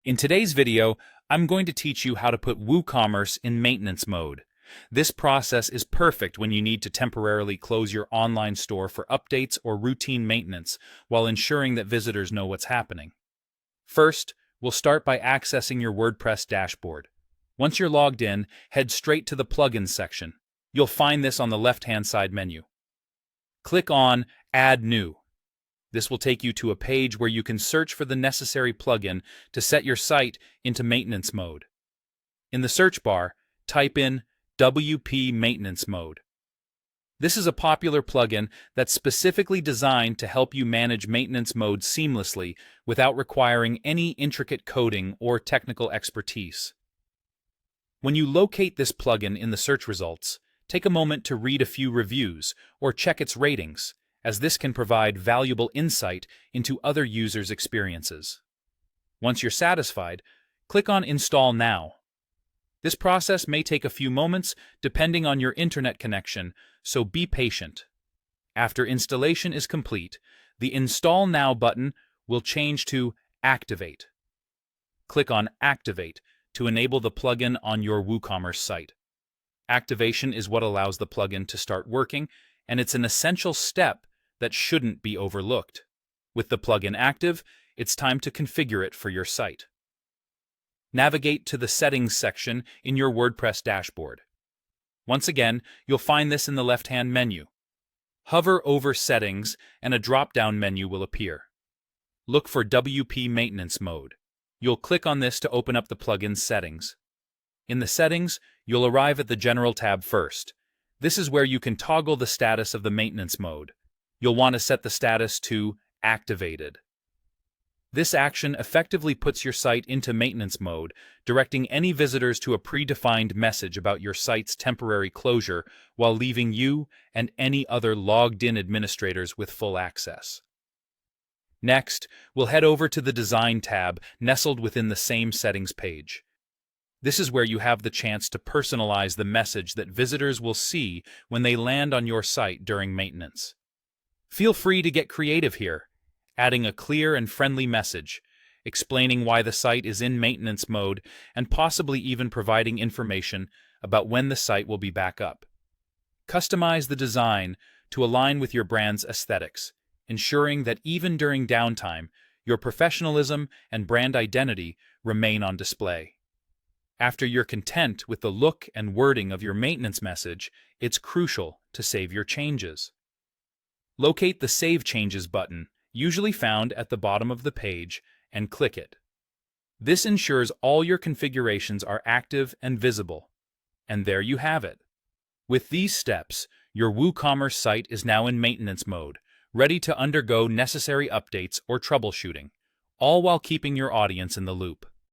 In today's video, I'm going to teach you how to put WooCommerce in maintenance mode. This process is perfect when you need to temporarily close your online store for updates or routine maintenance while ensuring that visitors know what's happening. First, we'll start by accessing your WordPress dashboard. Once you're logged in, head straight to the Plugins section. You'll find this on the left-hand side menu. Click on Add New. This will take you to a page where you can search for the necessary plugin to set your site into maintenance mode. In the search bar, type in WP Maintenance Mode. This is a popular plugin that's specifically designed to help you manage maintenance mode seamlessly without requiring any intricate coding or technical expertise. When you locate this plugin in the search results, take a moment to read a few reviews or check its ratings, as this can provide valuable insight into other users' experiences. Once you're satisfied, click on Install Now. This process may take a few moments depending on your internet connection, so be patient. After installation is complete, the Install Now button will change to Activate. Click on Activate to enable the plugin on your WooCommerce site. Activation is what allows the plugin to start working, and it's an essential step that shouldn't be overlooked. With the plugin active, it's time to configure it for your site. Navigate to the Settings section in your WordPress dashboard. Once again, you'll find this in the left-hand menu. Hover over Settings and a drop-down menu will appear. Look for WP Maintenance Mode. You'll click on this to open up the plugin's settings. In the settings, you'll arrive at the General tab first. This is where you can toggle the status of the maintenance mode. You'll want to set the status to Activated. This action effectively puts your site into maintenance mode, directing any visitors to a predefined message about your site's temporary closure while leaving you and any other logged-in administrators with full access. Next, we'll head over to the Design tab nestled within the same settings page. This is where you have the chance to personalize the message that visitors will see when they land on your site during maintenance. Feel free to get creative here, adding a clear and friendly message, explaining why the site is in maintenance mode, and possibly even providing information about when the site will be back up. Customize the design to align with your brand's aesthetics, ensuring that even during downtime, your professionalism and brand identity remain on display. After you're content with the look and wording of your maintenance message, it's crucial to save your changes. Locate the Save Changes button, usually found at the bottom of the page, and click it. This ensures all your configurations are active and visible. And there you have it. With these steps, your WooCommerce site is now in maintenance mode, ready to undergo necessary updates or troubleshooting, all while keeping your audience in the loop.